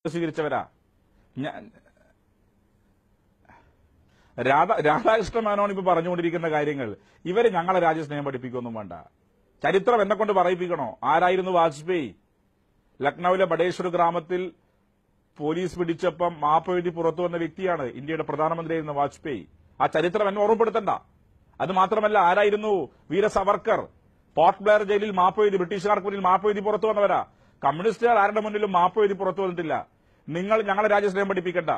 സ്വീകരിച്ചവരാ. രാധാകൃഷ്ണ മേനോൻ ഇപ്പൊ പറഞ്ഞുകൊണ്ടിരിക്കുന്ന കാര്യങ്ങൾ ഇവര് ഞങ്ങളെ രാജ്യസ്നേഹം പഠിപ്പിക്കൊന്നും വേണ്ട. ചരിത്രം എന്നെ കൊണ്ട് പറയിപ്പിക്കണോ? ആരായിരുന്നു വാജ്പേയി? ലക്നൌവിലെ ബഡേശ്വർ ഗ്രാമത്തിൽ പോലീസ് പിടിച്ചപ്പം മാപ്പ് എഴുതി പുറത്തു വന്ന വ്യക്തിയാണ് ഇന്ത്യയുടെ പ്രധാനമന്ത്രിയായിരുന്ന വാജ്പേയി. ആ ചരിത്രം എന്നെ ഓർമ്മപ്പെടുത്തണ്ട. അത് മാത്രമല്ല, ആരായിരുന്നു വീര സവർക്കർ? പോർട്ട് ബ്ലെയർ ജയിലിൽ മാപ്പ് എഴുതി, ബ്രിട്ടീഷുകാർക്ക് മുന്നിൽ മാപ്പ് എഴുതി പുറത്തു വന്നവരാ. കമ്മ്യൂണിസ്റ്റുകാർ ആരുടെ മുന്നിലും മാപ്പ് എഴുതി പുറത്തു വന്നിട്ടില്ല. നിങ്ങൾ ഞങ്ങളെ രാജ്യസ്നേഹം പഠിപ്പിക്കണ്ട.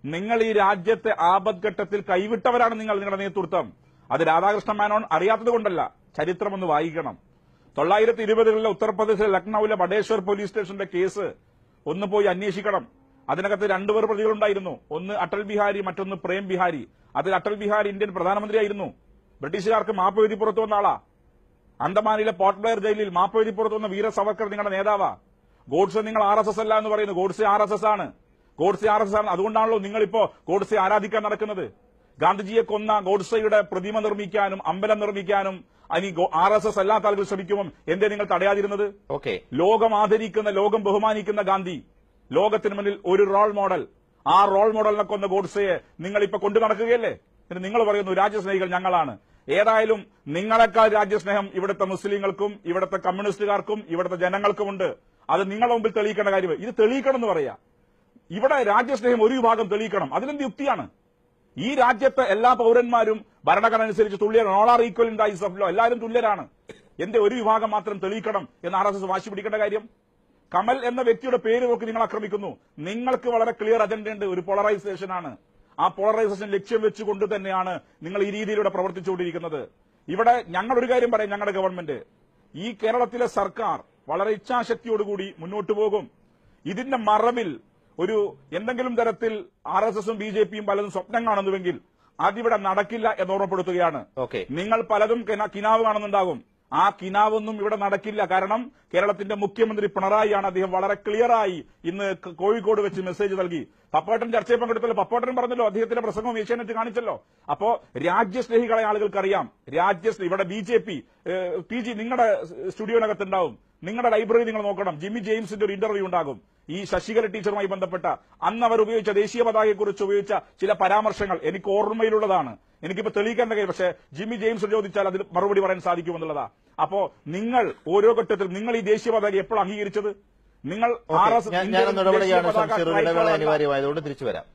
നിങ്ങൾ ഈ രാജ്യത്തെ ആപത്ഘട്ടത്തിൽ കൈവിട്ടവരാണ് നിങ്ങളുടെ നേതൃത്വം. അത് രാധാകൃഷ്ണ മേനോൻ അറിയാത്തത് കൊണ്ടല്ല, ചരിത്രം ഒന്ന് വായിക്കണം. 1920കളിലെ ഉത്തർപ്രദേശിലെ ലക്നൌവിലെ ബഡേശ്വർ പോലീസ് സ്റ്റേഷന്റെ കേസ് ഒന്ന് പോയി അന്വേഷിക്കണം. അതിനകത്ത് രണ്ടുപേർ പ്രതികളുണ്ടായിരുന്നു. ഒന്ന് അടൽ ബിഹാരി, മറ്റൊന്ന് പ്രേം ബിഹാരി. അതിൽ അടൽ ബിഹാരി ഇന്ത്യൻ പ്രധാനമന്ത്രിയായിരുന്നു. ബ്രിട്ടീഷുകാർക്ക് മാപ്പ് എഴുതി പുറത്തു വന്ന ആളാ. അന്തമാനിലെ പോർട്ട് ബ്ലെയർ ജയിലിൽ മാപ്പ് എഴുതി പുറത്തു വന്ന വീര സവർക്കർ നിങ്ങളുടെ നേതാവാ. ഗോഡ്സെ നിങ്ങൾ RSS അല്ല എന്ന് പറയുന്നു. ഗോഡ്സെ RSS ആണ്. അതുകൊണ്ടാണല്ലോ നിങ്ങളിപ്പോ ഗോഡ്സെ ആരാധിക്കാൻ നടക്കുന്നത്. ഗാന്ധിജിയെ കൊന്ന ഗോഡ്സെയുടെ പ്രതിമ നിർമ്മിക്കാനും അമ്പലം നിർമ്മിക്കാനും ഇനി RSS അല്ലാത്ത ആളുകൾ ശ്രമിക്കുമ്പോൾ എന്തേ നിങ്ങൾ തടയാതിരുന്നത്? ലോകം ആദരിക്കുന്ന, ലോകം ബഹുമാനിക്കുന്ന ഗാന്ധി, ലോകത്തിന് മുന്നിൽ ഒരു റോൾ മോഡൽ. ആ റോൾ മോഡലിനെ കൊന്ന ഗോഡ്സെയെ നിങ്ങൾ ഇപ്പൊ കൊണ്ടു നടക്കുകയല്ലേ? എന്നിട്ട് നിങ്ങൾ പറയുന്നു രാജ്യസ്നേഹികൾ ഞങ്ങളാണ്. ഏതായാലും നിങ്ങളെക്കാൾ രാജ്യസ്നേഹം ഇവിടുത്തെ മുസ്ലിങ്ങൾക്കും ഇവിടുത്തെ കമ്മ്യൂണിസ്റ്റുകാർക്കും ഇവിടുത്തെ ജനങ്ങൾക്കുമുണ്ട്. അത് നിങ്ങളുടെ മുമ്പിൽ തെളിയിക്കേണ്ട കാര്യം. ഇത് തെളിയിക്കണം എന്ന് പറയാ. ഇവിടെ രാജ്യസ്നേഹം ഒരു വിഭാഗം തെളിയിക്കണം. അതിനെന്ത് യുക്തിയാണ്? ഈ രാജ്യത്തെ എല്ലാ പൌരന്മാരും ഭരണഘടന അനുസരിച്ച് തുല്യരാണ്. All are equal in the eyes of law. എല്ലാവരും തുല്യരാണ്. എന്റെ ഒരു വിഭാഗം മാത്രം തെളിയിക്കണം എന്ന് RSS വാശി പിടിക്കേണ്ട കാര്യം? കമൽ എന്ന വ്യക്തിയുടെ പേര് നോക്കി നിങ്ങൾ ആക്രമിക്കുന്നു. നിങ്ങൾക്ക് വളരെ ക്ലിയർ അജണ്ടയുണ്ട്. ഒരു പോളറൈസേഷനാണ്. ആ പോളറൈസേഷൻ ലക്ഷ്യം വെച്ചുകൊണ്ട് തന്നെയാണ് നിങ്ങൾ ഈ രീതിയിലൂടെ പ്രവർത്തിച്ചുകൊണ്ടിരിക്കുന്നത്. ഇവിടെ ഞങ്ങൾ ഒരു കാര്യം പറയാം. ഞങ്ങളുടെ ഗവൺമെന്റ്, ഈ കേരളത്തിലെ സർക്കാർ വളരെ ഇച്ഛാശക്തിയോടുകൂടി മുന്നോട്ടു പോകും. ഇതിന്റെ മറവിൽ ഒരു എന്തെങ്കിലും തരത്തിൽ RSSും BJPയും പലതും സ്വപ്നം കാണുന്നുവെങ്കിൽ അതിവിടെ നടക്കില്ല എന്ന് ഓർമ്മപ്പെടുത്തുകയാണ്. നിങ്ങൾ പലതും കിനാവ് കാണുന്നുണ്ടാകും. ആ കിനാവൊന്നും ഇവിടെ നടക്കില്ല. കാരണം കേരളത്തിന്റെ മുഖ്യമന്ത്രി പിണറായിയാണ്. അദ്ദേഹം വളരെ ക്ലിയറായി ഇന്ന് കോഴിക്കോട് വെച്ച് മെസ്സേജ് നൽകി. പപ്പോട്ടൻ ചർച്ചയിൽ പങ്കെടുത്തല്ലോ. പപ്പോട്ടൻ പറഞ്ഞല്ലോ, അദ്ദേഹത്തിന്റെ പ്രസംഗം ഏഷ്യാനെറ്റ് കാണിച്ചല്ലോ. അപ്പോ രാജ്യസ്നേഹികളായ ആളുകൾക്കറിയാം. ഇവിടെ BJP PG നിങ്ങളുടെ സ്റ്റുഡിയോനകത്തുണ്ടാവും. നിങ്ങളുടെ ലൈബ്രറി നിങ്ങൾ നോക്കണം. ജിമ്മി ജെയിംസിന്റെ ഒരു ഇന്റർവ്യൂ ഉണ്ടാകും ഈ ശശികല ടീച്ചറുമായി ബന്ധപ്പെട്ട. അന്ന് അവർ ഉപയോഗിച്ച ദേശീയ പതാകയെക്കുറിച്ച് ഉപയോഗിച്ച ചില പരാമർശങ്ങൾ എനിക്ക് ഓർമ്മയിലുള്ളതാണ്. എനിക്കിപ്പോ തെളിയിക്കാൻ കഴിയും. പക്ഷേ ജിമ്മി ജെയിംസ് ചോദിച്ചാൽ അതിൽ മറുപടി പറയാൻ സാധിക്കുമെന്നുള്ളതാ. അപ്പോ നിങ്ങൾ ഓരോ ഘട്ടത്തിൽ നിങ്ങൾ ഈ ദേശീയ പതാക എപ്പോൾ അംഗീകരിച്ചത്? നിങ്ങൾ ഞാൻ ഇടപെടുകയാണ്. അനിവാര്യമായതുകൊണ്ട് തിരിച്ചു വരാം.